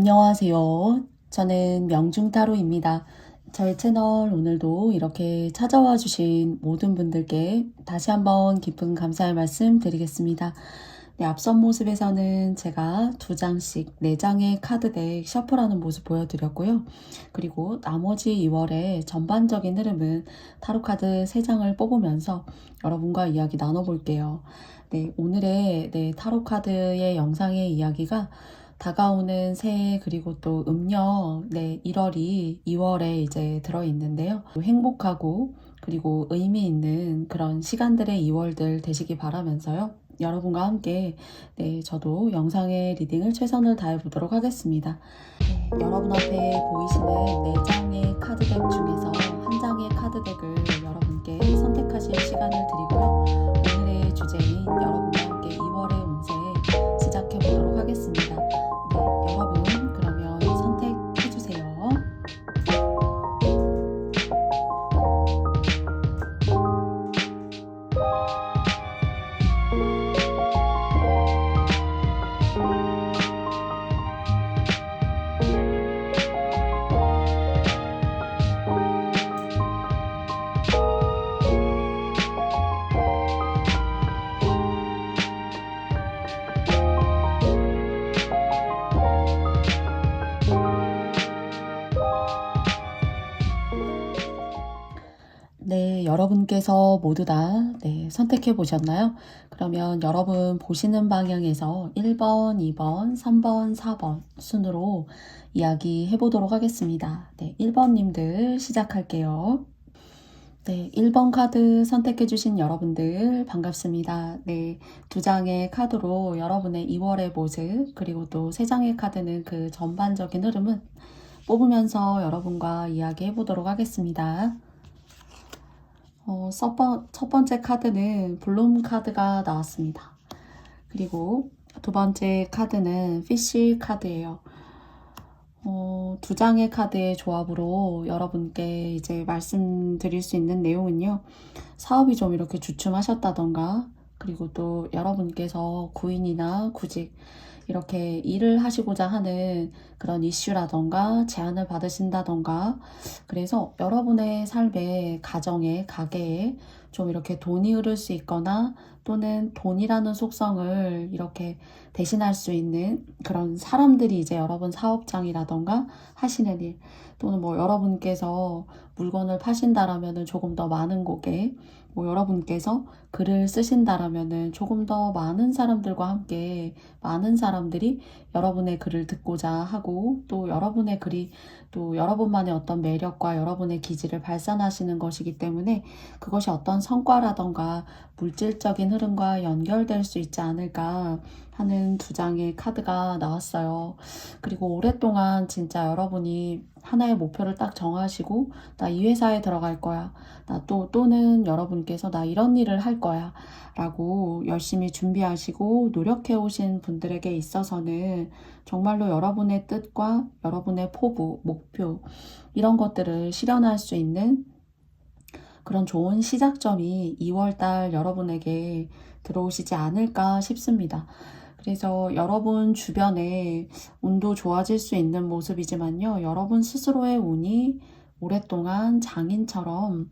안녕하세요. 저는 명중타로입니다. 저희 채널 오늘도 이렇게 찾아와 주신 모든 분들께 다시 한번 깊은 감사의 말씀 드리겠습니다. 네, 앞선 모습에서는 제가 2장씩 4장의 카드덱 셔플하는 모습 보여드렸고요. 그리고 나머지 2월의 전반적인 흐름은 타로카드 3장을 뽑으면서 여러분과 이야기 나눠볼게요. 네, 오늘의 타로카드의 영상의 이야기가 다가오는 새해 그리고 또 음력 1월이 2월에 이제 들어있는데요. 행복하고 그리고 의미 있는 그런 시간들의 2월들 되시기 바라면서요. 여러분과 함께 저도 영상의 리딩을 최선을 다해 보도록 하겠습니다. 여러분 앞에 보이시는 4장의 카드덱 중에서 한 장의 카드덱을 여러분께 선택하실 시간을 드리고요. 오늘의 주제인 여러분과 함께 2월의 운세 시작해 보도록 하겠습니다. 여러분 그러면 선택해 주세요. 네, 여러분께서 모두 다 선택해 보셨나요? 그러면 여러분 보시는 방향에서 1번, 2번, 3번, 4번 순으로 이야기해 보도록 하겠습니다. 1번님들 시작할게요. 1번 카드 선택해 주신 여러분들 반갑습니다. 2장의 카드로 여러분의 2월의 모습 그리고 또 3장의 카드는 그 전반적인 흐름은 뽑으면서 여러분과 이야기해 보도록 하겠습니다. 첫 번째 카드는 블룸 카드가 나왔습니다. 그리고 두 번째 카드는 피쉬 카드예요. 2장의 카드의 조합으로 여러분께 이제 말씀드릴 수 있는 내용은요. 사업이 좀 이렇게 주춤하셨다던가 그리고 또 여러분께서 구인이나 구직 이렇게 일을 하시고자 하는 그런 이슈라던가 제안을 받으신다던가 그래서 여러분의 삶에 가정에 가게에 좀 이렇게 돈이 흐를 수 있거나 또는 돈이라는 속성을 이렇게 대신할 수 있는 그런 사람들이 이제 여러분 사업장이라던가 하시는 일 또는 뭐 여러분께서 물건을 파신다라면은 조금 더 많은 고객 뭐 여러분께서 글을 쓰신다라면은 조금 더 많은 사람들과 함께 많은 사람들이 여러분의 글을 듣고자 하고 또 여러분의 글이 또 여러분만의 어떤 매력과 여러분의 기질을 발산하시는 것이기 때문에 그것이 어떤 성과라던가 물질적인 흐름과 연결될 수 있지 않을까 하는 2장의 카드가 나왔어요. 그리고 오랫동안 진짜 여러분이 하나의 목표를 딱 정하시고 나 이 회사에 들어갈 거야. 또는 여러분께서 나 이런 일을 할 거야. 라고 열심히 준비하시고 노력해 오신 분들에게 있어서는 정말로 여러분의 뜻과 여러분의 포부, 목표 이런 것들을 실현할 수 있는 그런 좋은 시작점이 2월달 여러분에게 들어오시지 않을까 싶습니다. 그래서 여러분 주변에 운도 좋아질 수 있는 모습이지만요. 여러분 스스로의 운이 오랫동안 장인처럼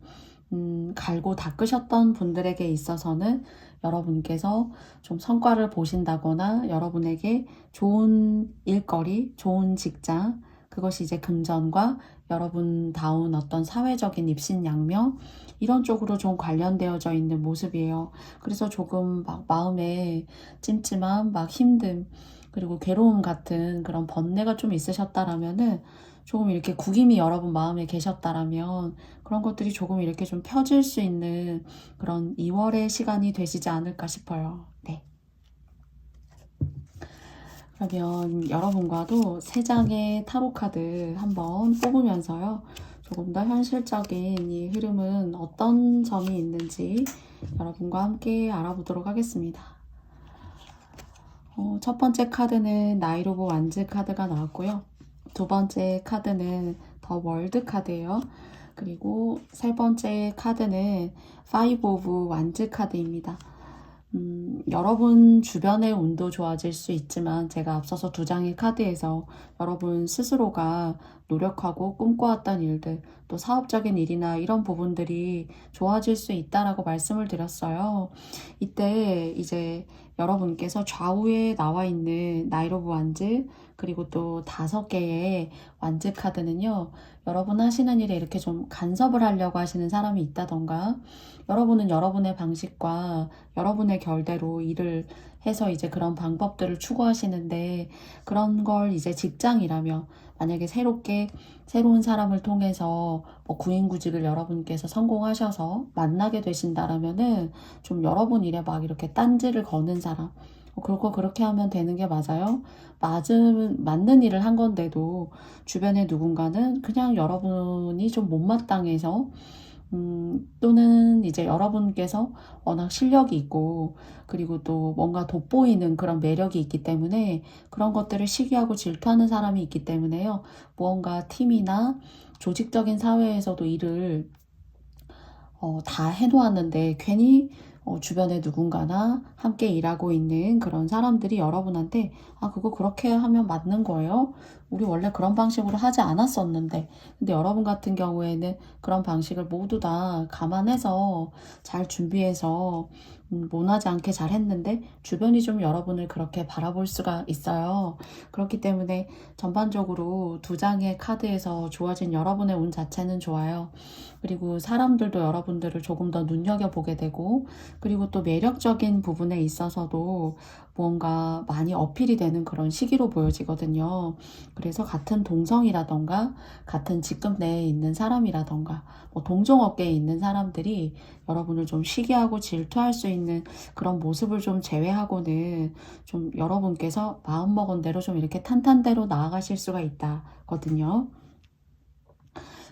갈고 닦으셨던 분들에게 있어서는 여러분께서 좀 성과를 보신다거나 여러분에게 좋은 일거리, 좋은 직장, 그것이 이제 금전과 여러분다운 어떤 사회적인 입신양명 이런 쪽으로 좀 관련되어져 있는 모습이에요. 그래서 조금 막 마음에 찜찜함, 막 힘듦, 그리고 괴로움 같은 그런 번뇌가 좀 있으셨다라면은 조금 이렇게 구김이 여러분 마음에 계셨다라면 그런 것들이 조금 이렇게 좀 펴질 수 있는 그런 2월의 시간이 되시지 않을까 싶어요. 그러면 여러분과도 3장의 타로 카드 한번 뽑으면서요. 조금 더 현실적인 이 흐름은 어떤 점이 있는지 여러분과 함께 알아보도록 하겠습니다. 첫 번째 카드는 나이트 오브 완즈 카드가 나왔고요. 두 번째 카드는 더 월드 카드예요. 그리고 세 번째 카드는 파이브 오브 완즈 카드입니다. 여러분 주변의 운도 좋아질 수 있지만 제가 앞서서 두 장의 카드에서 여러분 스스로가 노력하고 꿈꿔왔던 일들, 또 사업적인 일이나 이런 부분들이 좋아질 수 있다라고 말씀을 드렸어요. 이때 이제 여러분께서 좌우에 나와 있는 나이로브 완즈, 그리고 또 5개의 완즈 카드는요, 여러분 하시는 일에 이렇게 좀 간섭을 하려고 하시는 사람이 있다던가, 여러분은 여러분의 방식과 여러분의 결대로 일을 해서 이제 그런 방법들을 추구하시는데, 그런 걸 이제 직장이라며 만약에 새로운 사람을 통해서 뭐 구인구직을 여러분께서 성공하셔서 만나게 되신다라면은 좀 여러분 일에 막 이렇게 딴지를 거는 사람, 그거 그렇게 하면 되는 게 맞아요? 맞는 일을 한 건데도 주변에 누군가는 그냥 여러분이 좀 못마땅해서 또는 이제 여러분께서 워낙 실력이 있고, 그리고 또 뭔가 돋보이는 그런 매력이 있기 때문에 그런 것들을 시기하고 질투하는 사람이 있기 때문에요. 무언가 팀이나 조직적인 사회에서도 일을 다 해놓았는데 괜히 주변에 누군가나 함께 일하고 있는 그런 사람들이 여러분한테 그거 그렇게 하면 맞는 거예요? 우리 원래 그런 방식으로 하지 않았었는데. 근데 여러분 같은 경우에는 그런 방식을 모두 다 감안해서 잘 준비해서 모나지 않게 잘 했는데 주변이 좀 여러분을 그렇게 바라볼 수가 있어요. 그렇기 때문에 전반적으로 두 장의 카드에서 주어진 여러분의 운 자체는 좋아요. 그리고 사람들도 여러분들을 조금 더 눈여겨보게 되고, 그리고 또 매력적인 부분에 있어서도 뭔가 많이 어필이 되는 그런 시기로 보여지거든요. 그래서 같은 동성이라던가 같은 직급 내에 있는 사람이라던가 뭐 동종업계에 있는 사람들이 여러분을 좀 시기하고 질투할 수 있는 그런 모습을 좀 제외하고는 좀 여러분께서 마음먹은 대로 좀 이렇게 탄탄대로 나아가실 수가 있다거든요.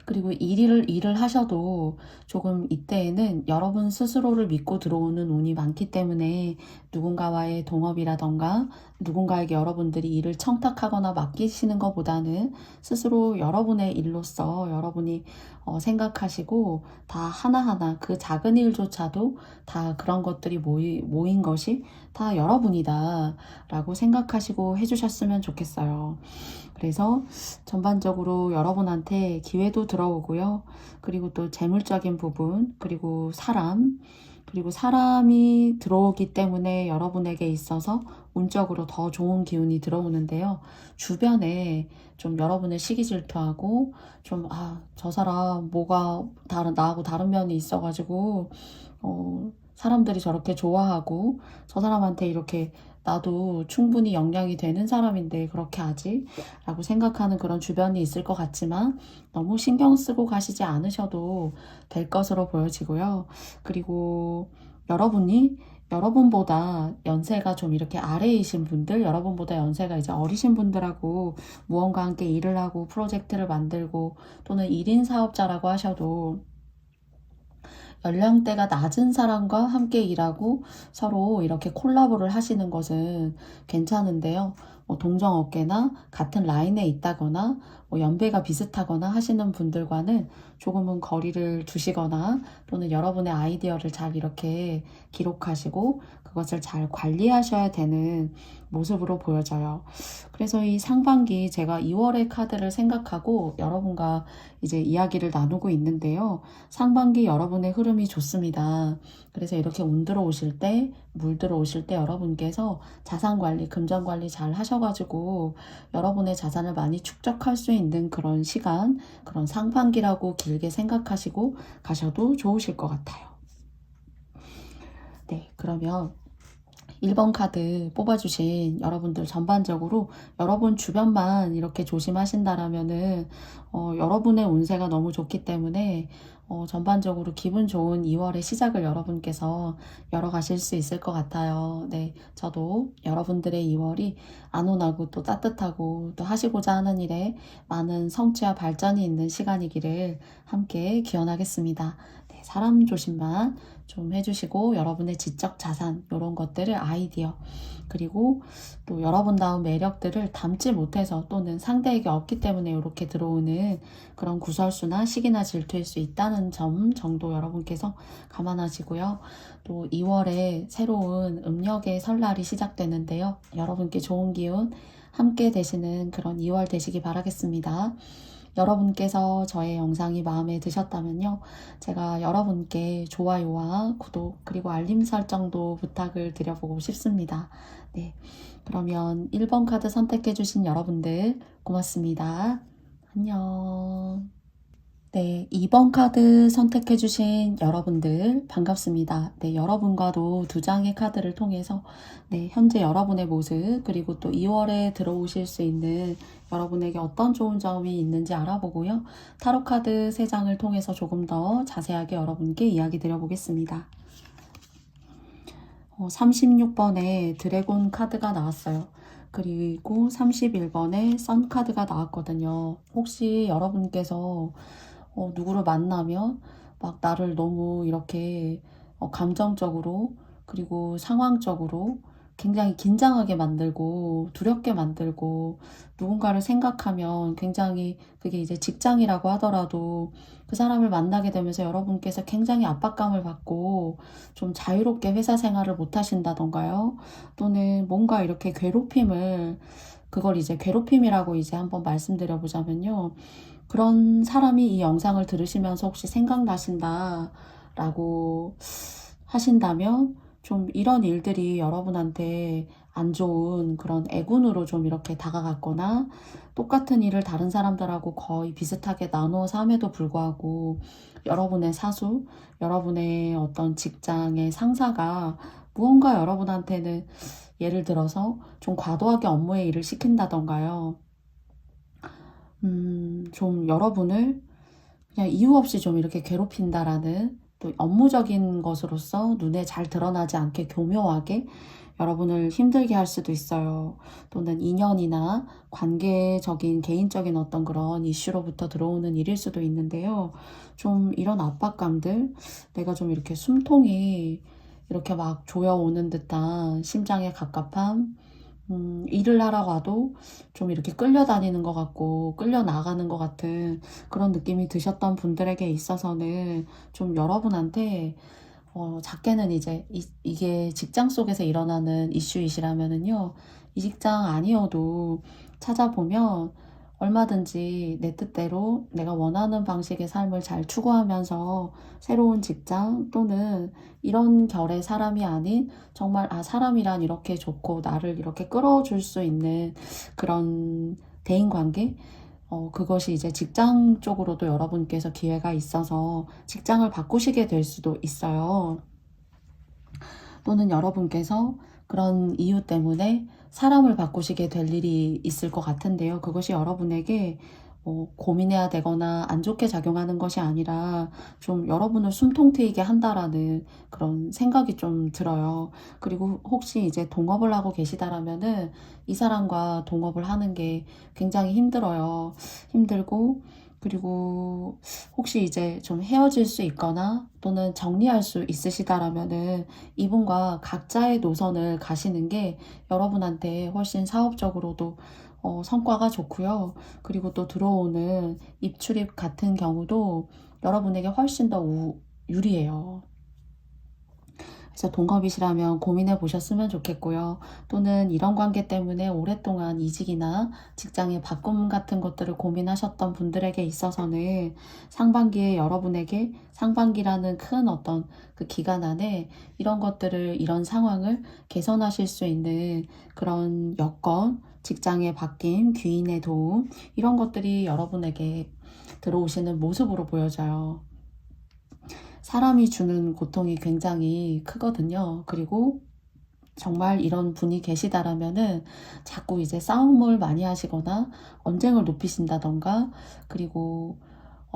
그리고 일을 하셔도 조금 이때에는 여러분 스스로를 믿고 들어오는 운이 많기 때문에 누군가와의 동업이라던가 누군가에게 여러분들이 일을 청탁하거나 맡기시는 것보다는 스스로 여러분의 일로서 여러분이 생각하시고 다 하나하나 그 작은 일조차도 다 그런 것들이 모인 것이 다 여러분이다 라고 생각하시고 해주셨으면 좋겠어요. 그래서 전반적으로 여러분한테 기회도 들어오고요. 그리고 또 재물적인 부분, 그리고 사람이 들어오기 때문에 여러분에게 있어서 운적으로 더 좋은 기운이 들어오는데요. 주변에 좀 여러분을 시기 질투하고 좀 저 사람 뭐가 나하고 다른 면이 있어가지고 사람들이 저렇게 좋아하고 저 사람한테 이렇게 나도 충분히 영향이 되는 사람인데 그렇게 하지? 라고 생각하는 그런 주변이 있을 것 같지만 너무 신경 쓰고 가시지 않으셔도 될 것으로 보여지고요. 그리고 여러분보다 연세가 좀 이렇게 아래이신 분들, 여러분보다 연세가 이제 어리신 분들하고 무언가 함께 일을 하고 프로젝트를 만들고 또는 1인 사업자라고 하셔도 연령대가 낮은 사람과 함께 일하고 서로 이렇게 콜라보를 하시는 것은 괜찮은데요. 뭐 동정업계나 같은 라인에 있다거나 뭐 연배가 비슷하거나 하시는 분들과는 조금은 거리를 두시거나 또는 여러분의 아이디어를 잘 이렇게 기록하시고 그것을 잘 관리하셔야 되는 모습으로 보여져요. 그래서 이 상반기 제가 2월의 카드를 생각하고 여러분과 이제 이야기를 나누고 있는데요. 상반기 여러분의 흐름이 좋습니다. 그래서 이렇게 운 들어오실 때, 물 들어오실 때 여러분께서 자산 관리, 금전 관리 잘 하셔가지고 여러분의 자산을 많이 축적할 수 있는 그런 시간, 그런 상반기라고 길게 생각하시고 가셔도 좋으실 것 같아요. 네, 그러면 1번 카드 뽑아주신 여러분들 전반적으로 여러분 주변만 이렇게 조심하신다라면은 여러분의 운세가 너무 좋기 때문에 전반적으로 기분 좋은 2월의 시작을 여러분께서 열어가실 수 있을 것 같아요. 네, 저도 여러분들의 2월이 안온하고 또 따뜻하고 또 하시고자 하는 일에 많은 성취와 발전이 있는 시간이기를 함께 기원하겠습니다. 네, 사람 조심만 좀 해주시고 여러분의 지적 자산 이런 것들을 아이디어 그리고 또 여러분다운 매력들을 담지 못해서 또는 상대에게 없기 때문에 이렇게 들어오는 그런 구설수나 시기나 질투일 수 있다는 점 정도 여러분께서 감안하시고요. 또 2월에 새로운 음력의 설날이 시작되는데요. 여러분께 좋은 기운 함께 되시는 그런 2월 되시기 바라겠습니다. 여러분께서 저의 영상이 마음에 드셨다면요. 제가 여러분께 좋아요와 구독 그리고 알림 설정도 부탁을 드려보고 싶습니다. 네, 그러면 1번 카드 선택해주신 여러분들 고맙습니다. 안녕. 네, 2번 카드 선택해주신 여러분들 반갑습니다. 네, 여러분과도 두 장의 카드를 통해서 현재 여러분의 모습 그리고 또 2월에 들어오실 수 있는 여러분에게 어떤 좋은 점이 있는지 알아보고요. 타로 카드 3장을 통해서 조금 더 자세하게 여러분께 이야기 드려보겠습니다. 36번에 드래곤 카드가 나왔어요. 그리고 31번에 선 카드가 나왔거든요. 혹시 여러분께서 누구를 만나면 막 나를 너무 이렇게 감정적으로 그리고 상황적으로 굉장히 긴장하게 만들고 두렵게 만들고 누군가를 생각하면 굉장히 그게 이제 직장이라고 하더라도 그 사람을 만나게 되면서 여러분께서 굉장히 압박감을 받고 좀 자유롭게 회사 생활을 못 하신다던가요. 또는 뭔가 이렇게 괴롭힘을 그걸 이제 괴롭힘이라고 이제 한번 말씀드려보자면요. 그런 사람이 이 영상을 들으시면서 혹시 생각나신다 라고 하신다면 좀 이런 일들이 여러분한테 안 좋은 그런 애군으로 좀 이렇게 다가갔거나 똑같은 일을 다른 사람들하고 거의 비슷하게 나누어서 함에도 불구하고 여러분의 사수, 여러분의 어떤 직장의 상사가 무언가 여러분한테는 예를 들어서 좀 과도하게 업무의 일을 시킨다던가요. 좀 여러분을 그냥 이유 없이 좀 이렇게 괴롭힌다라는 또 업무적인 것으로서 눈에 잘 드러나지 않게 교묘하게 여러분을 힘들게 할 수도 있어요. 또는 인연이나 관계적인 개인적인 어떤 그런 이슈로부터 들어오는 일일 수도 있는데요. 좀 이런 압박감들, 내가 좀 이렇게 숨통이 이렇게 막 조여오는 듯한 심장의 갑갑함, 일을 하러 가도 좀 이렇게 끌려다니는 것 같고 끌려나가는 것 같은 그런 느낌이 드셨던 분들에게 있어서는 좀 여러분한테 작게는 이제 이게 직장 속에서 일어나는 이슈이시라면은요. 이 직장 아니어도 찾아보면 얼마든지 내 뜻대로 내가 원하는 방식의 삶을 잘 추구하면서 새로운 직장 또는 이런 결의 사람이 아닌 정말 사람이란 이렇게 좋고 나를 이렇게 끌어줄 수 있는 그런 대인관계 그것이 이제 직장 쪽으로도 여러분께서 기회가 있어서 직장을 바꾸시게 될 수도 있어요. 또는 여러분께서 그런 이유 때문에 사람을 바꾸시게 될 일이 있을 것 같은데요. 그것이 여러분에게 고민해야 되거나 안 좋게 작용하는 것이 아니라 좀 여러분을 숨통 트이게 한다라는 그런 생각이 좀 들어요. 그리고 혹시 이제 동업을 하고 계시다라면은 이 사람과 동업을 하는 게 굉장히 힘들어요. 힘들고 그리고 혹시 이제 좀 헤어질 수 있거나 또는 정리할 수 있으시다라면은 이분과 각자의 노선을 가시는 게 여러분한테 훨씬 사업적으로도 성과가 좋고요. 그리고 또 들어오는 입출입 같은 경우도 여러분에게 훨씬 더 유리해요. 그래서 동갑이시라면 고민해 보셨으면 좋겠고요. 또는 이런 관계 때문에 오랫동안 이직이나 직장의 바꿈 같은 것들을 고민하셨던 분들에게 있어서는 상반기에 여러분에게 상반기라는 큰 어떤 그 기간 안에 이런 것들을 이런 상황을 개선하실 수 있는 그런 여건, 직장의 바뀜, 귀인의 도움 이런 것들이 여러분에게 들어오시는 모습으로 보여져요. 사람이 주는 고통이 굉장히 크거든요. 그리고 정말 이런 분이 계시다라면은 자꾸 이제 싸움을 많이 하시거나 언쟁을 높이신다던가 그리고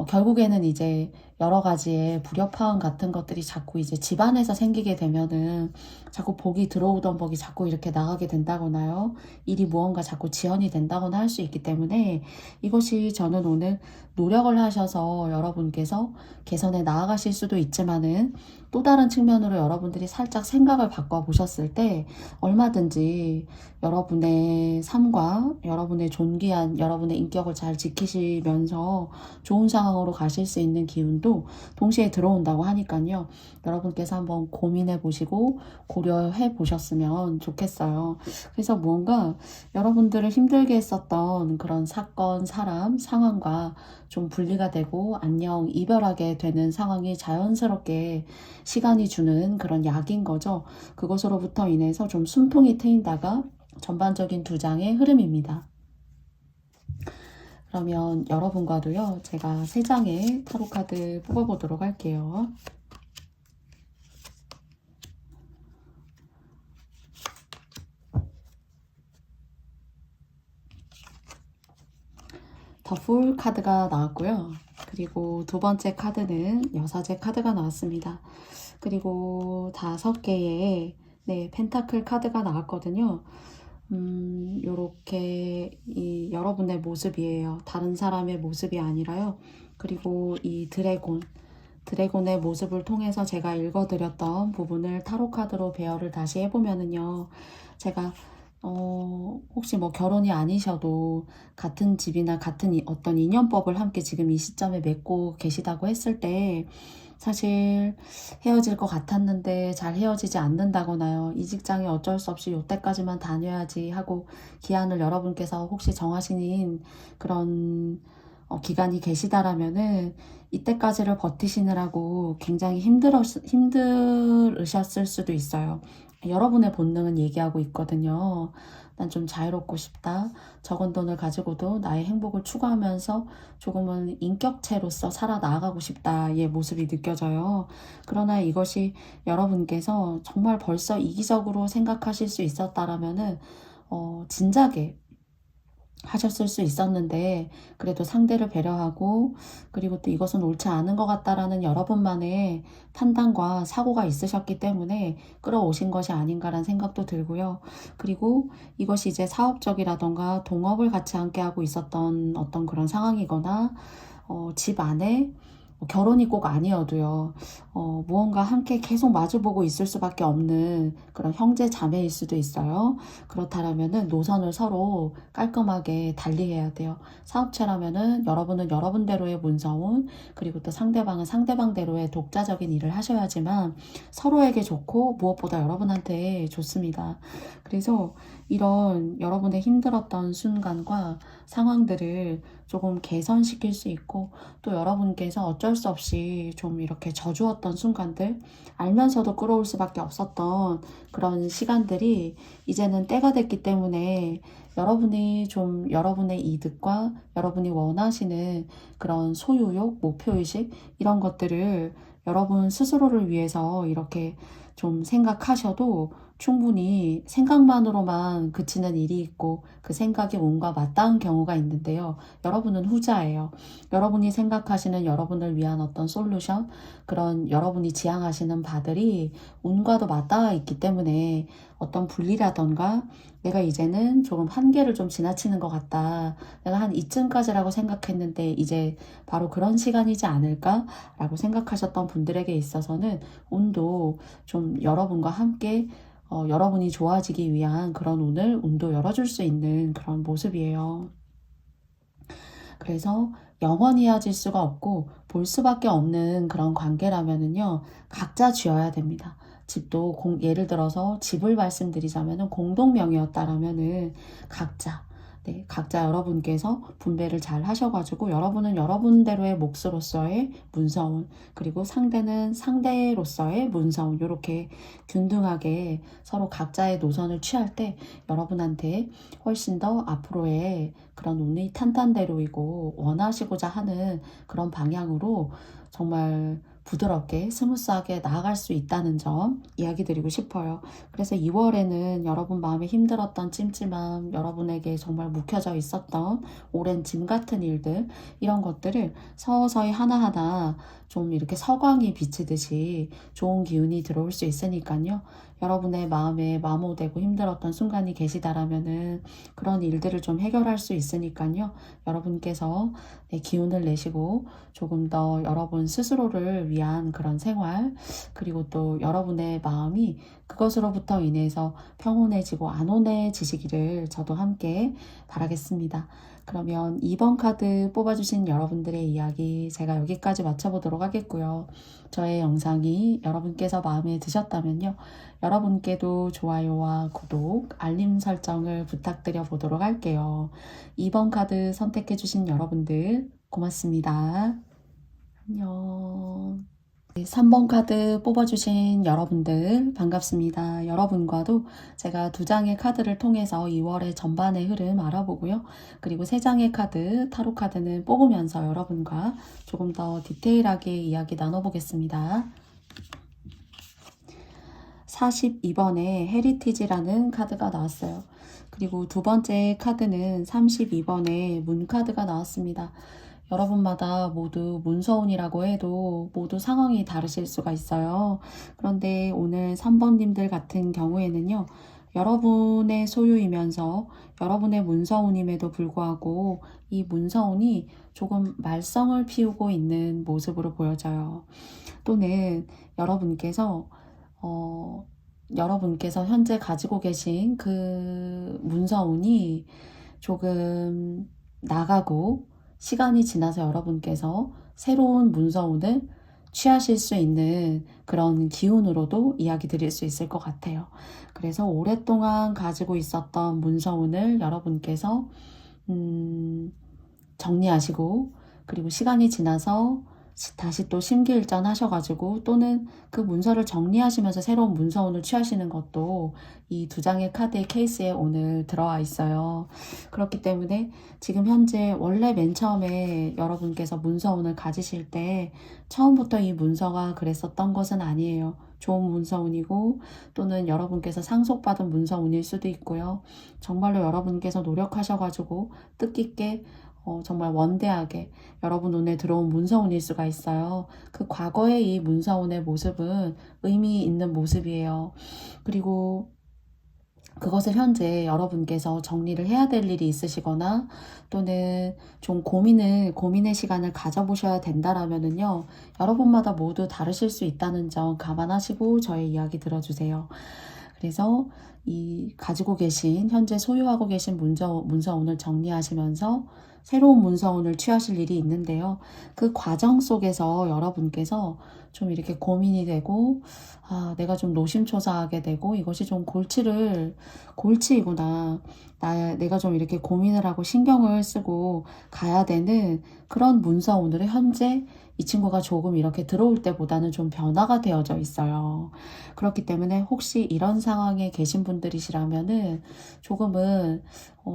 결국에는 이제 여러 가지의 불협화음 같은 것들이 자꾸 이제 집안에서 생기게 되면은 자꾸 복이 들어오던 복이 자꾸 이렇게 나가게 된다거나요. 일이 무언가 자꾸 지연이 된다거나 할 수 있기 때문에 이것이 저는 오늘 노력을 하셔서 여러분께서 개선해 나아가실 수도 있지만은 또 다른 측면으로 여러분들이 살짝 생각을 바꿔 보셨을 때 얼마든지 여러분의 삶과 여러분의 존귀한 여러분의 인격을 잘 지키시면서 좋은 상황으로 가실 수 있는 기운도 동시에 들어온다고 하니까요. 여러분께서 한번 고민해 보시고 고려해 보셨으면 좋겠어요. 그래서 무언가 여러분들을 힘들게 했었던 그런 사건, 사람, 상황과 좀 분리가 되고 안녕 이별하게 되는 상황이 자연스럽게 시간이 주는 그런 약인 거죠. 그것으로부터 인해서 좀 숨통이 트인다가 전반적인 두 장의 흐름입니다. 그러면 여러분과도요, 제가 세 장의 타로 카드 뽑아보도록 할게요. 더 풀 카드가 나왔고요. 그리고 두 번째 카드는 여사제 카드가 나왔습니다. 그리고 5개의 펜타클 카드가 나왔거든요. 요렇게 여러분의 모습이에요. 다른 사람의 모습이 아니라요. 그리고 이 드래곤의 모습을 통해서 제가 읽어드렸던 부분을 타로 카드로 배열을 다시 해보면은요. 제가 혹시 뭐 결혼이 아니셔도 같은 집이나 같은 어떤 인연법을 함께 지금 이 시점에 맺고 계시다고 했을 때 사실 헤어질 것 같았는데 잘 헤어지지 않는다거나요. 이 직장에 어쩔 수 없이 요때까지만 다녀야지 하고 기한을 여러분께서 혹시 정하신 그런 기간이 계시다라면은 이때까지를 버티시느라고 굉장히 힘들으셨을 수도 있어요. 여러분의 본능은 얘기하고 있거든요. 난 좀 자유롭고 싶다. 적은 돈을 가지고도 나의 행복을 추구하면서 조금은 인격체로서 살아나가고 싶다의 모습이 느껴져요. 그러나 이것이 여러분께서 정말 벌써 이기적으로 생각하실 수 있었다라면은 진작에 하셨을 수 있었는데 그래도 상대를 배려하고 그리고 또 이것은 옳지 않은 것 같다라는 여러분만의 판단과 사고가 있으셨기 때문에 끌어오신 것이 아닌가라는 생각도 들고요. 그리고 이것이 이제 사업적이라던가 동업을 같이 함께 하고 있었던 어떤 그런 상황이거나 집 안에 결혼이 꼭 아니어도요. 무언가 함께 계속 마주보고 있을 수밖에 없는 그런 형제 자매일 수도 있어요. 그렇다면은 노선을 서로 깔끔하게 달리해야 돼요. 사업체라면은 여러분은 여러분대로의 문서운 그리고 또 상대방은 상대방대로의 독자적인 일을 하셔야지만 서로에게 좋고 무엇보다 여러분한테 좋습니다. 그래서 이런 여러분의 힘들었던 순간과 상황들을 조금 개선시킬 수 있고 또 여러분께서 어쩔 수 없이 좀 이렇게 져주었던 순간들 알면서도 끌어올 수밖에 없었던 그런 시간들이 이제는 때가 됐기 때문에 여러분이 좀 여러분의 이득과 여러분이 원하시는 그런 소유욕, 목표의식 이런 것들을 여러분 스스로를 위해서 이렇게 좀 생각하셔도 충분히 생각만으로만 그치는 일이 있고 그 생각이 운과 맞닿은 경우가 있는데요. 여러분은 후자예요. 여러분이 생각하시는 여러분을 위한 어떤 솔루션, 그런 여러분이 지향하시는 바들이 운과도 맞닿아 있기 때문에 어떤 분리라던가 내가 이제는 조금 한계를 좀 지나치는 것 같다. 내가 한 이쯤까지라고 생각했는데 이제 바로 그런 시간이지 않을까라고 생각하셨던 분들에게 있어서는 운도 좀 여러분과 함께 여러분이 좋아지기 위한 그런 운도 열어줄 수 있는 그런 모습이에요. 그래서 영원히 헤어질 수가 없고 볼 수밖에 없는 그런 관계라면은요, 각자 쥐어야 됩니다. 집도 예를 들어서 집을 말씀드리자면은 공동명의였다라면은 각자 여러분께서 분배를 잘 하셔가지고 여러분은 여러분대로의 몫으로서의 문서운 그리고 상대는 상대로서의 문서운 이렇게 균등하게 서로 각자의 노선을 취할 때 여러분한테 훨씬 더 앞으로의 그런 운이 탄탄대로이고 원하시고자 하는 그런 방향으로 정말 부드럽게 스무스하게 나아갈 수 있다는 점 이야기 드리고 싶어요. 그래서 2월에는 여러분 마음에 힘들었던 찜찜함, 여러분에게 정말 묵혀져 있었던 오랜 짐 같은 일들 이런 것들을 서서히 하나하나 좀 이렇게 서광이 비치듯이 좋은 기운이 들어올 수 있으니까요. 여러분의 마음에 마모되고 힘들었던 순간이 계시다라면은 그런 일들을 좀 해결할 수 있으니까요. 여러분께서 기운을 내시고 조금 더 여러분 스스로를 위한 그런 생활, 그리고 또 여러분의 마음이 그것으로부터 인해서 평온해지고 안온해지시기를 저도 함께 바라겠습니다. 그러면 2번 카드 뽑아주신 여러분들의 이야기 제가 여기까지 마쳐보도록 하겠고요. 저의 영상이 여러분께서 마음에 드셨다면요. 여러분께도 좋아요와 구독, 알림 설정을 부탁드려 보도록 할게요. 2번 카드 선택해주신 여러분들 고맙습니다. 안녕. 3번 카드 뽑아주신 여러분들 반갑습니다. 여러분과도 제가 2장의 카드를 통해서 2월의 전반의 흐름 알아보고요. 그리고 3장의 카드, 타로 카드는 뽑으면서 여러분과 조금 더 디테일하게 이야기 나눠보겠습니다. 42번에 헤리티지라는 카드가 나왔어요. 그리고 2번째 카드는 32번에 문 카드가 나왔습니다. 여러분마다 모두 문서운이라고 해도 모두 상황이 다르실 수가 있어요. 그런데 오늘 3번님들 같은 경우에는요. 여러분의 소유이면서 여러분의 문서운임에도 불구하고 이 문서운이 조금 말썽을 피우고 있는 모습으로 보여져요. 또는 여러분께서 현재 가지고 계신 그 문서운이 조금 나가고 시간이 지나서 여러분께서 새로운 문서운을 취하실 수 있는 그런 기운으로도 이야기 드릴 수 있을 것 같아요. 그래서 오랫동안 가지고 있었던 문서운을 여러분께서 정리하시고 그리고 시간이 지나서 다시 또 심기일전 하셔가지고 또는 그 문서를 정리하시면서 새로운 문서운을 취하시는 것도 이 2장의 카드의 케이스에 오늘 들어와 있어요. 그렇기 때문에 지금 현재 원래 맨 처음에 여러분께서 문서운을 가지실 때 처음부터 이 문서가 그랬었던 것은 아니에요. 좋은 문서운이고 또는 여러분께서 상속받은 문서운일 수도 있고요. 정말로 여러분께서 노력하셔가지고 뜻깊게 정말 원대하게 여러분 눈에 들어온 문서운일 수가 있어요. 그 과거의 이 문서운의 모습은 의미 있는 모습이에요. 그리고 그것을 현재 여러분께서 정리를 해야 될 일이 있으시거나 또는 좀 고민의 시간을 가져보셔야 된다라면은요. 여러분마다 모두 다르실 수 있다는 점 감안하시고 저의 이야기 들어주세요. 그래서 이 가지고 계신 현재 소유하고 계신 문서운을 정리하시면서 새로운 문서운을 취하실 일이 있는데요. 그 과정 속에서 여러분께서 좀 이렇게 고민이 되고 내가 좀 노심초사하게 되고 이것이 좀 골치이구나. 내가 좀 이렇게 고민을 하고 신경을 쓰고 가야 되는 그런 문서운을 현재 이 친구가 조금 이렇게 들어올 때보다는 좀 변화가 되어져 있어요. 그렇기 때문에 혹시 이런 상황에 계신 분들이시라면은 조금은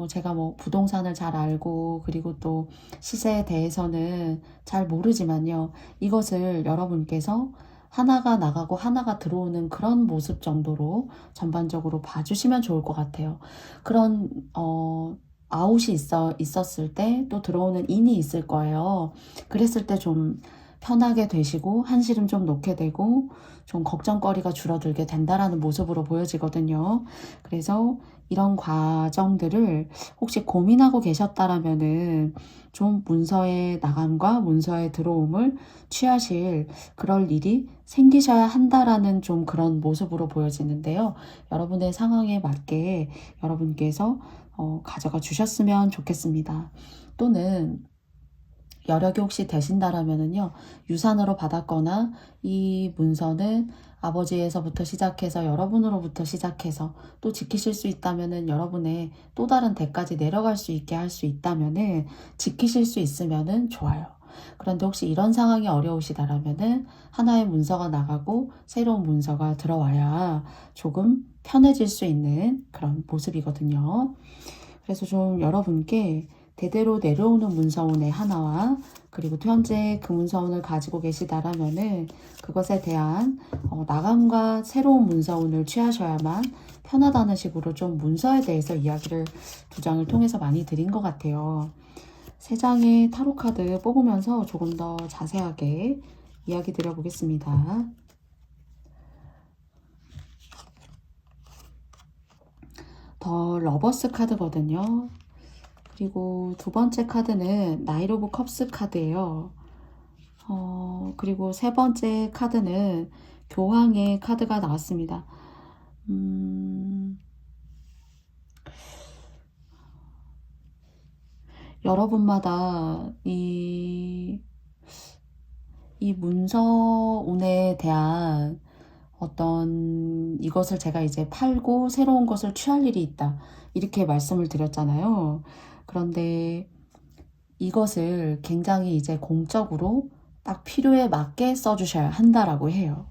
제가 뭐 부동산을 잘 알고 그리고 또 시세에 대해서는 잘 모르지만요. 이것을 여러분께서 하나가 나가고 하나가 들어오는 그런 모습 정도로 전반적으로 봐주시면 좋을 것 같아요. 그런 아웃이 있었을 때 또 들어오는 인이 있을 거예요. 그랬을 때 좀 편하게 되시고 한시름 좀 놓게 되고 좀 걱정거리가 줄어들게 된다라는 모습으로 보여지거든요. 그래서 이런 과정들을 혹시 고민하고 계셨다라면은 좀 문서의 나감과 문서의 들어옴을 취하실 그럴 일이 생기셔야 한다라는 좀 그런 모습으로 보여지는데요. 여러분의 상황에 맞게 여러분께서 가져가 주셨으면 좋겠습니다. 또는 여력이 혹시 되신다라면은요, 유산으로 받았거나 이 문서는 아버지에서부터 시작해서 여러분으로부터 시작해서 또 지키실 수 있다면은 여러분의 또 다른 대까지 내려갈 수 있게 할 수 있다면은 지키실 수 있으면은 좋아요. 그런데 혹시 이런 상황이 어려우시다라면은 하나의 문서가 나가고 새로운 문서가 들어와야 조금 편해질 수 있는 그런 모습이거든요. 그래서 좀 여러분께 대대로 내려오는 문서운의 하나와 그리고 현재 그 문서운을 가지고 계시다라면은 그것에 대한 나감과 새로운 문서운을 취하셔야만 편하다는 식으로 좀 문서에 대해서 이야기를 2장을 통해서 많이 드린 것 같아요. 3장의 타로 카드 뽑으면서 조금 더 자세하게 이야기 드려보겠습니다. 더 러버스 카드거든요. 그리고 두 번째 카드는 나이트 오브 컵스 카드예요. 그리고 세 번째 카드는 교황의 카드가 나왔습니다. 여러분마다 이 문서운에 대한 어떤 이것을 제가 이제 팔고 새로운 것을 취할 일이 있다. 이렇게 말씀을 드렸잖아요. 그런데 이것을 굉장히 이제 공적으로 딱 필요에 맞게 써주셔야 한다라고 해요.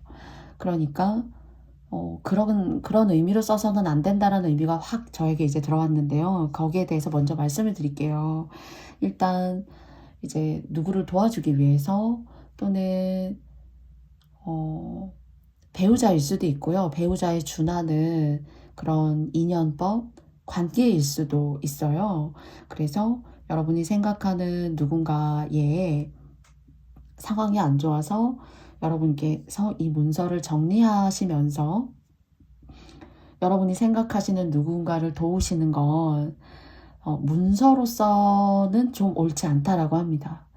그러니까 그런 의미로 써서는 안 된다라는 의미가 확 저에게 이제 들어왔는데요. 거기에 대해서 먼저 말씀을 드릴게요. 일단 이제 누구를 도와주기 위해서 또는 배우자일 수도 있고요. 배우자에 준하는 그런 인연법, 관계일 수도 있어요. 그래서 여러분이 생각하는 누군가의 상황이 안 좋아서 여러분께서 이 문서를 정리하시면서 여러분이 생각하시는 누군가를 도우시는 건 문서로서는 좀 옳지 않다라고 합니다.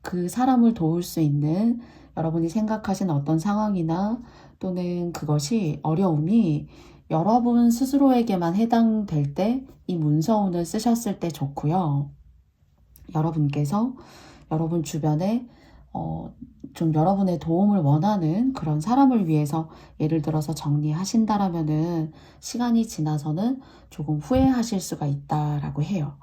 그 사람을 도울 수 있는 여러분이 생각하신 어떤 상황이나 또는 그것이 어려움이 여러분 스스로에게만 해당될 때 이 문서운을 쓰셨을 때 좋고요. 여러분께서 여러분 주변에 좀 여러분의 도움을 원하는 그런 사람을 위해서 예를 들어서 정리하신다라면은 시간이 지나서는 조금 후회하실 수가 있다라고 해요.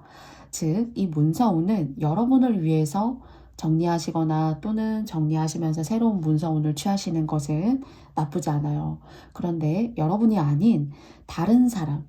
즉, 이 문서운은 여러분을 위해서 정리하시거나 또는 정리하시면서 새로운 문서운을 취하시는 것은 나쁘지 않아요. 그런데 여러분이 아닌 다른 사람,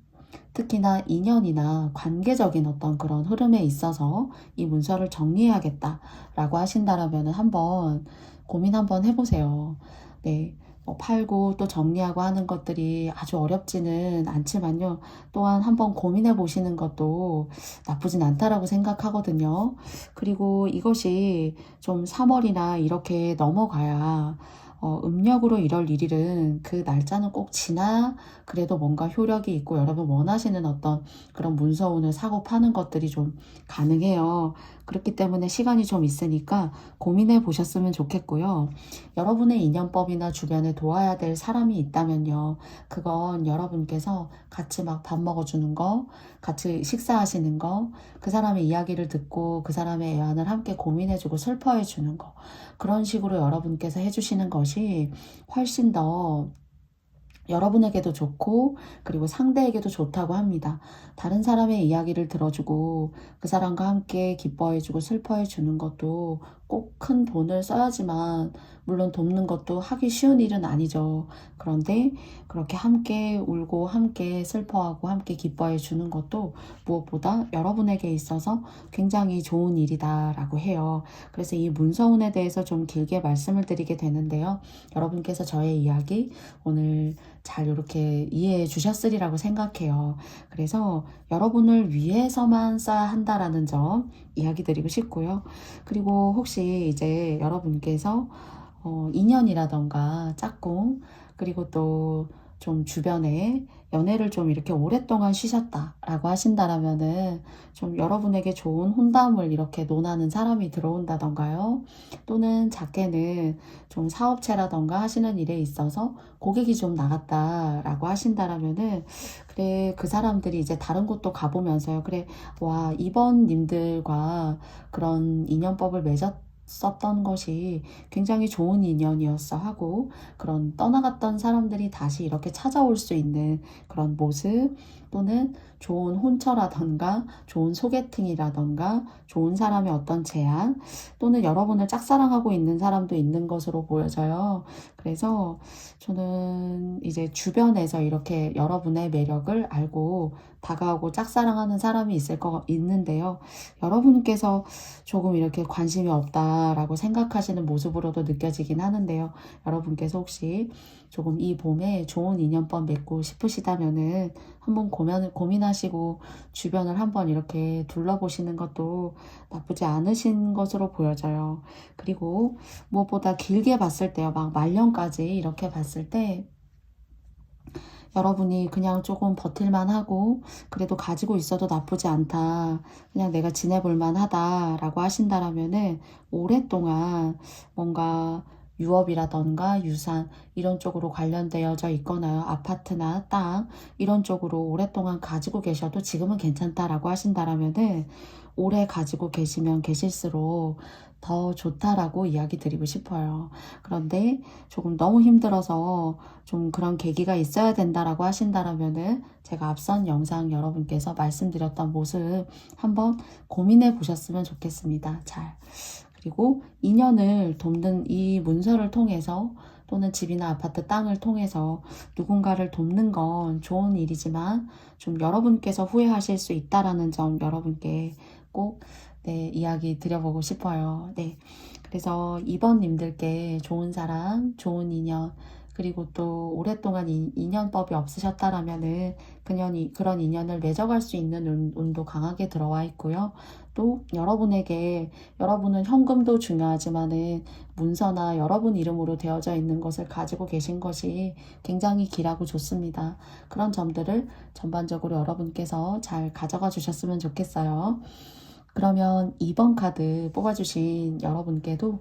특히나 인연이나 관계적인 어떤 그런 흐름에 있어서 이 문서를 정리해야겠다라고 하신다라면 한번 고민 한번 해보세요. 네. 팔고 또 정리하고 하는 것들이 아주 어렵지는 않지만요. 또한 한번 고민해 보시는 것도 나쁘진 않다라고 생각하거든요. 그리고 이것이 좀 3월이나 이렇게 넘어가야 음력으로 이럴 일일은 그 날짜는 꼭 지나 그래도 뭔가 효력이 있고 여러분 원하시는 어떤 그런 문서운을 사고 파는 것들이 좀 가능해요. 그렇기 때문에 시간이 좀 있으니까 고민해 보셨으면 좋겠고요. 여러분의 인연법이나 주변에 도와야 될 사람이 있다면요. 그건 여러분께서 같이 막 밥 먹어주는 거, 같이 식사하시는 거, 그 사람의 이야기를 듣고 그 사람의 애환을 함께 고민해주고 슬퍼해주는 거. 그런 식으로 여러분께서 해주시는 것이 훨씬 더 여러분에게도 좋고 그리고 상대에게도 좋다고 합니다. 다른 사람의 이야기를 들어주고 그 사람과 함께 기뻐해주고 슬퍼해주는 것도 꼭 큰 돈을 써야지만 물론 돕는 것도 하기 쉬운 일은 아니죠. 그런데 그렇게 함께 울고 함께 슬퍼하고 함께 기뻐해주는 것도 무엇보다 여러분에게 있어서 굉장히 좋은 일이다라고 해요. 그래서 이 문서운에 대해서 좀 길게 말씀을 드리게 되는데요. 여러분께서 저의 이야기 오늘 잘 이렇게 이해해 주셨으리라고 생각해요. 그래서 여러분을 위해서만 써야 한다라는 점 이야기 드리고 싶고요. 그리고 혹시 이제 여러분께서 인연이라던가 짝꿍 그리고 또 좀 주변에 연애를 좀 이렇게 오랫동안 쉬셨다라고 하신다라면은 좀 여러분에게 좋은 혼담을 이렇게 논하는 사람이 들어온다던가요. 또는 작게는 좀 사업체라던가 하시는 일에 있어서 고객이 좀 나갔다라고 하신다라면은 그래 그 사람들이 이제 다른 곳도 가보면서요. 그래 와 이번 님들과 그런 인연법을 맺었던 것이 굉장히 좋은 인연이었어 하고 그런 떠나갔던 사람들이 다시 이렇게 찾아올 수 있는 그런 모습 또는 좋은 혼처라던가 좋은 소개팅이라던가 좋은 사람의 어떤 제안 또는 여러분을 짝사랑하고 있는 사람도 있는 것으로 보여져요. 그래서 저는 이제 주변에서 이렇게 여러분의 매력을 알고 다가오고 짝사랑하는 사람이 있는데요. 여러분께서 조금 이렇게 관심이 없다라고 생각하시는 모습으로도 느껴지긴 하는데요. 여러분께서 혹시 조금 이 봄에 좋은 인연법 맺고 싶으시다면은 한번 고민하시고 주변을 한번 이렇게 둘러보시는 것도 나쁘지 않으신 것으로 보여져요. 그리고 무엇보다 길게 봤을 때요, 막 말년까지 이렇게 봤을 때 여러분이 그냥 조금 버틸만 하고 그래도 가지고 있어도 나쁘지 않다, 그냥 내가 지내볼 만하다라고 하신다라면은 오랫동안 뭔가 유업이라던가 유산 이런 쪽으로 관련되어져 있거나 아파트나 땅 이런 쪽으로 오랫동안 가지고 계셔도 지금은 괜찮다라고 하신다라면은 오래 가지고 계시면 계실수록 더 좋다라고 이야기 드리고 싶어요. 그런데 조금 너무 힘들어서 좀 그런 계기가 있어야 된다라고 하신다라면은 제가 앞선 영상 여러분께서 말씀드렸던 모습 한번 고민해 보셨으면 좋겠습니다. 잘. 그리고 인연을 돕는 이 문서를 통해서 또는 집이나 아파트 땅을 통해서 누군가를 돕는 건 좋은 일이지만 좀 여러분께서 후회하실 수 있다라는 점 여러분께 꼭 이야기 드려보고 싶어요. 그래서 이번 님들께 좋은 사람, 좋은 인연, 그리고 또 오랫동안 인연법이 없으셨다라면은 그런 인연을 맺어갈 수 있는 운도 강하게 들어와 있고요. 또 여러분은 현금도 중요하지만은 문서나 여러분 이름으로 되어져 있는 것을 가지고 계신 것이 굉장히 길하고 좋습니다. 그런 점들을 전반적으로 여러분께서 잘 가져가 주셨으면 좋겠어요. 그러면 2번 카드 뽑아주신 여러분께도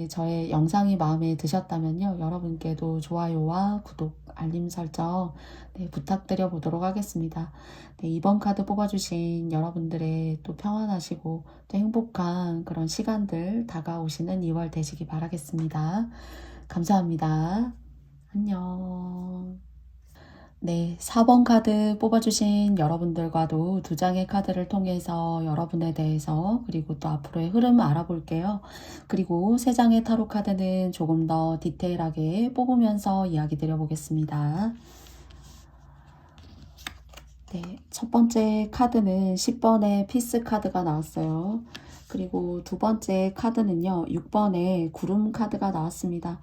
저의 영상이 마음에 드셨다면요, 여러분께도 좋아요와 구독, 알림 설정 부탁드려 보도록 하겠습니다. 2번 카드 뽑아주신 여러분들의 또 평안하시고 또 행복한 그런 시간들 다가오시는 2월 되시기 바라겠습니다. 감사합니다. 안녕. 4번 카드 뽑아주신 여러분들과도 2장의 카드를 통해서 여러분에 대해서 그리고 또 앞으로의 흐름을 알아볼게요. 그리고 3장의 타로 카드는 조금 더 디테일하게 뽑으면서 이야기 드려보겠습니다. 첫 번째 카드는 10번의 피스 카드가 나왔어요. 그리고 두 번째 카드는요, 6번의 구름 카드가 나왔습니다.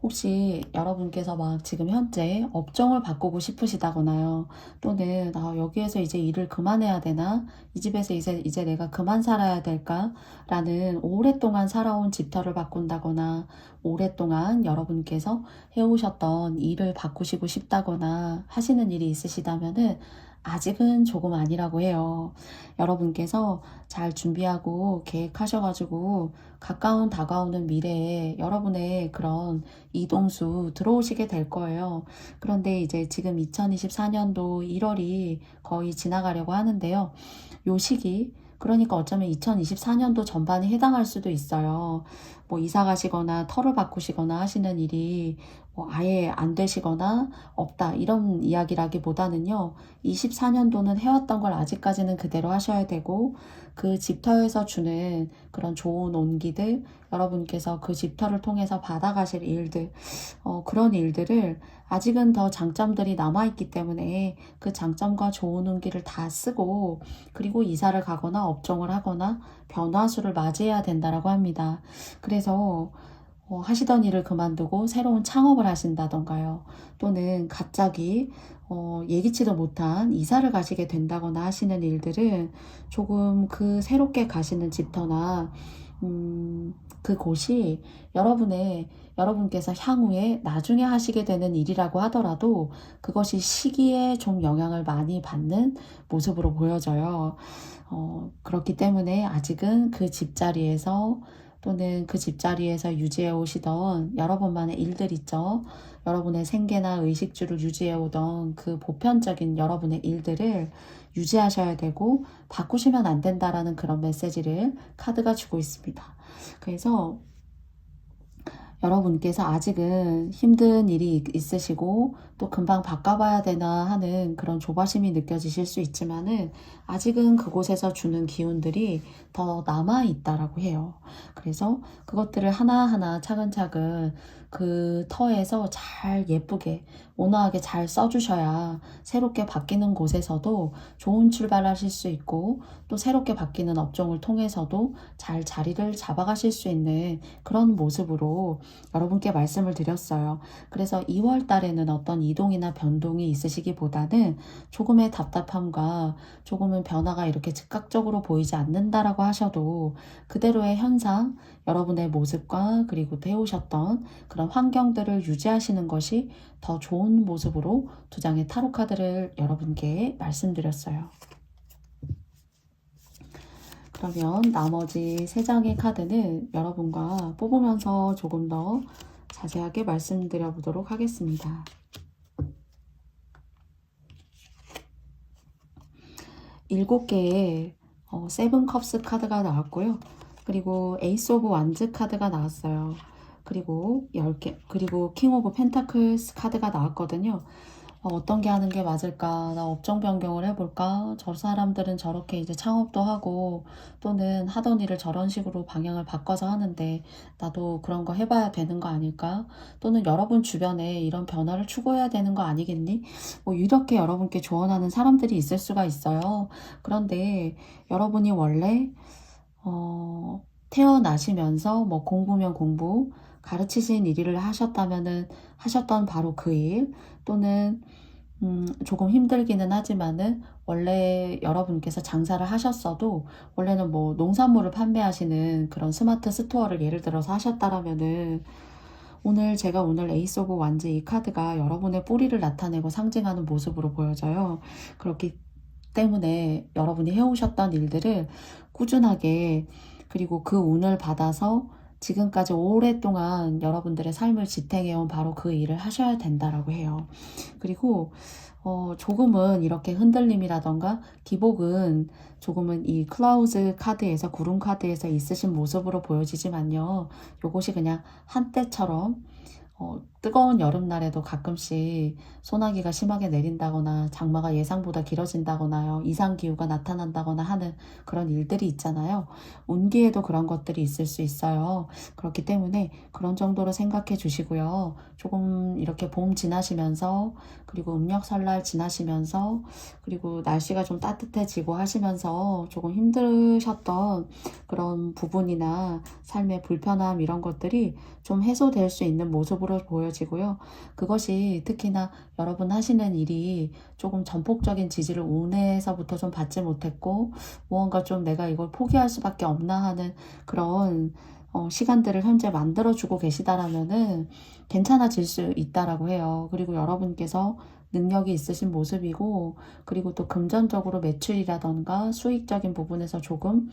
혹시 여러분께서 막 지금 현재 업종을 바꾸고 싶으시다거나요, 또는 여기에서 이제 일을 그만해야 되나, 이 집에서 이제 내가 그만 살아야 될까 라는 오랫동안 살아온 집터를 바꾼다거나, 오랫동안 여러분께서 해오셨던 일을 바꾸시고 싶다거나 하시는 일이 있으시다면은 아직은 조금 아니라고 해요. 여러분께서 잘 준비하고 계획하셔가지고 가까운 다가오는 미래에 여러분의 그런 이동수 들어오시게 될 거예요. 그런데 이제 지금 2024년도 1월이 거의 지나가려고 하는데요. 요 시기, 그러니까 어쩌면 2024년도 전반에 해당할 수도 있어요. 뭐 이사 가시거나 터를 바꾸시거나 하시는 일이 뭐 아예 안 되시거나 없다 이런 이야기라기보다는요, 24년도는 해왔던 걸 아직까지는 그대로 하셔야 되고, 그 집터에서 주는 그런 좋은 온기들, 여러분께서 그 집터를 통해서 받아가실 일들, 그런 일들을 아직은 더 장점들이 남아있기 때문에 그 장점과 좋은 온기를 다 쓰고, 그리고 이사를 가거나 업종을 하거나 변화수를 맞이해야 된다라고 합니다. 그래서 하시던 일을 그만두고 새로운 창업을 하신다던가요, 또는 갑자기 예기치도 못한 이사를 가시게 된다거나 하시는 일들은 조금 그 새롭게 가시는 집터나 그곳이 여러분께서 향후에 나중에 하시게 되는 일이라고 하더라도 그것이 시기에 좀 영향을 많이 받는 모습으로 보여져요. 그렇기 때문에 아직은 그 집자리에서 또는 그 집자리에서 유지해 오시던 여러분만의 일들 있죠. 여러분의 생계나 의식주를 유지해 오던 그 보편적인 여러분의 일들을 유지하셔야 되고 바꾸시면 안 된다라는 그런 메시지를 카드가 주고 있습니다. 그래서 여러분께서 아직은 힘든 일이 있으시고 또 금방 바꿔봐야 되나 하는 그런 조바심이 느껴지실 수 있지만은 아직은 그곳에서 주는 기운들이 더 남아있다라고 해요. 그래서 그것들을 하나하나 차근차근 그 터에서 잘 예쁘게 온화하게 잘 써주셔야 새롭게 바뀌는 곳에서도 좋은 출발하실 수 있고 또 새롭게 바뀌는 업종을 통해서도 잘 자리를 잡아가실 수 있는 그런 모습으로 여러분께 말씀을 드렸어요. 그래서 2월 달에는 어떤 이동이나 변동이 있으시기보다는 조금의 답답함과 조금은 변화가 이렇게 즉각적으로 보이지 않는다라고 하셔도 그대로의 현상, 여러분의 모습과 그리고 또 해오셨던 그런 환경들을 유지하시는 것이 더 좋은 모습으로 두 장의 타로 카드를 여러분께 말씀드렸어요. 그러면 나머지 세 장의 카드는 여러분과 뽑으면서 조금 더 자세하게 말씀드려 보도록 하겠습니다. 7개의 세븐 컵스 카드가 나왔고요. 그리고 에이스 오브 완즈 카드가 나왔어요. 그리고 10개, 그리고 킹 오브 펜타클스 카드가 나왔거든요. 어떤 게 하는 게 맞을까? 나 업종 변경을 해볼까? 저 사람들은 저렇게 이제 창업도 하고 또는 하던 일을 저런 식으로 방향을 바꿔서 하는데 나도 그런 거 해봐야 되는 거 아닐까? 또는 여러분 주변에 이런 변화를 추구해야 되는 거 아니겠니? 뭐 이렇게 여러분께 조언하는 사람들이 있을 수가 있어요. 그런데 여러분이 원래 태어나시면서 뭐 공부면 공부, 가르치신 일을 하셨다면은 하셨던 바로 그 일, 또는 조금 힘들기는 하지만은 원래 여러분께서 장사를 하셨어도 원래는 뭐 농산물을 판매하시는 그런 스마트 스토어를 예를 들어서 하셨다라면은 오늘 에이스 오브 완즈 이 카드가 여러분의 뿌리를 나타내고 상징하는 모습으로 보여져요. 그렇기 때문에 여러분이 해오셨던 일들을 꾸준하게 그리고 그 운을 받아서 지금까지 오랫동안 여러분들의 삶을 지탱해온 바로 그 일을 하셔야 된다라고 해요. 그리고 조금은 이렇게 흔들림이라던가 기복은 조금은 이 클라우즈 카드에서 구름 카드에서 있으신 모습으로 보여지지만요. 요것이 그냥 한때처럼 뜨거운 여름날에도 가끔씩 소나기가 심하게 내린다거나 장마가 예상보다 길어진다거나 이상기후가 나타난다거나 하는 그런 일들이 있잖아요. 운기에도 그런 것들이 있을 수 있어요. 그렇기 때문에 그런 정도로 생각해 주시고요. 조금 이렇게 봄 지나시면서 그리고 음력 설날 지나시면서 그리고 날씨가 좀 따뜻해지고 하시면서 조금 힘드셨던 그런 부분이나 삶의 불편함 이런 것들이 좀 해소될 수 있는 모습으로 보여지고요. 그것이 특히나 여러분 하시는 일이 조금 전폭적인 지지를 운에서부터 좀 받지 못했고 무언가 좀 내가 이걸 포기할 수밖에 없나 하는 그런 시간들을 현재 만들어주고 계시다라면은 괜찮아질 수 있다라고 해요. 그리고 여러분께서 능력이 있으신 모습이고 그리고 또 금전적으로 매출이라던가 수익적인 부분에서 좀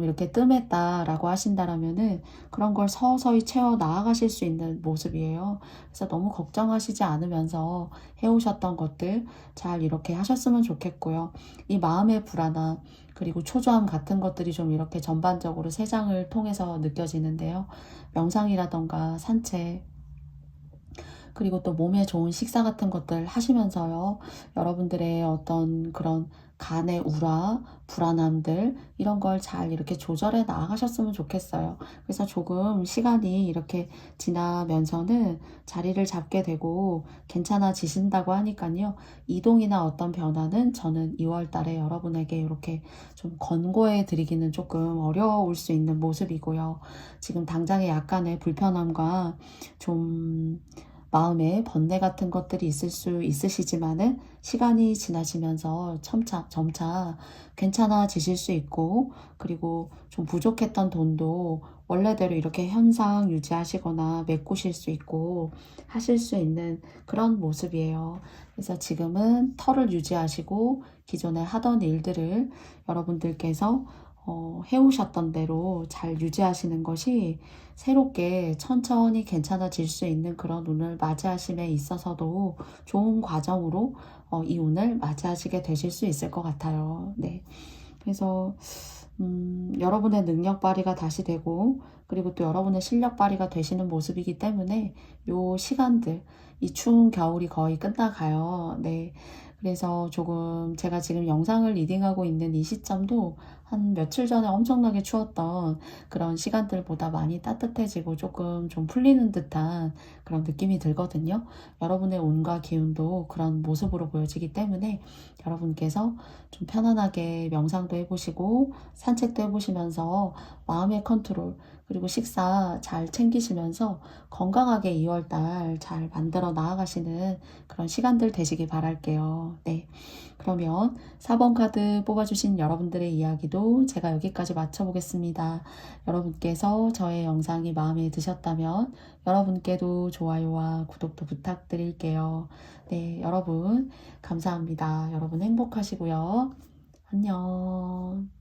이렇게 뜸했다라고 하신다라면은 그런 걸 서서히 채워 나아가실 수 있는 모습이에요. 그래서 너무 걱정하시지 않으면서 해오셨던 것들 잘 이렇게 하셨으면 좋겠고요. 이 마음의 불안함 그리고 초조함 같은 것들이 좀 이렇게 전반적으로 세 장을 통해서 느껴지는데요. 명상이라던가 산책 그리고 또 몸에 좋은 식사 같은 것들 하시면서요. 여러분들의 어떤 그런 간의 우라, 불안함들 이런 걸 잘 이렇게 조절해 나가셨으면 좋겠어요. 그래서 조금 시간이 이렇게 지나면서는 자리를 잡게 되고 괜찮아지신다고 하니까요. 이동이나 어떤 변화는 저는 2월 달에 여러분에게 이렇게 좀 권고해 드리기는 조금 어려울 수 있는 모습이고요. 지금 당장의 약간의 불편함과 좀 마음에 번뇌 같은 것들이 있을 수 있으시지만은 시간이 지나시면서 점차 괜찮아지실 수 있고 그리고 좀 부족했던 돈도 원래대로 이렇게 현상 유지하시거나 메꾸실 수 있고 하실 수 있는 그런 모습이에요. 그래서 지금은 터를 유지하시고 기존에 하던 일들을 여러분들께서 해오셨던 대로 잘 유지하시는 것이 새롭게 천천히 괜찮아질 수 있는 그런 운을 맞이하심에 있어서도 좋은 과정으로 이 운을 맞이하시게 되실 수 있을 것 같아요. 네. 그래서 여러분의 능력 발휘가 다시 되고 그리고 또 여러분의 실력 발휘가 되시는 모습이기 때문에 요 시간들 이 추운 겨울이 거의 끝나가요. 네. 그래서 조금 제가 지금 영상을 리딩하고 있는 이 시점도 한 며칠 전에 엄청나게 추웠던 그런 시간들보다 많이 따뜻해지고 조금 좀 풀리는 듯한 그런 느낌이 들거든요. 여러분의 온과 기운도 그런 모습으로 보여지기 때문에 여러분께서 좀 편안하게 명상도 해보시고 산책도 해보시면서 마음의 컨트롤 그리고 식사 잘 챙기시면서 건강하게 2월달 잘 만들어 나아가시는 그런 시간들 되시길 바랄게요. 네. 그러면 4번 카드 뽑아주신 여러분들의 이야기도 제가 여기까지 마쳐보겠습니다. 여러분께서 저의 영상이 마음에 드셨다면 여러분께도 좋아요와 구독도 부탁드릴게요. 네, 여러분 감사합니다. 여러분 행복하시고요. 안녕.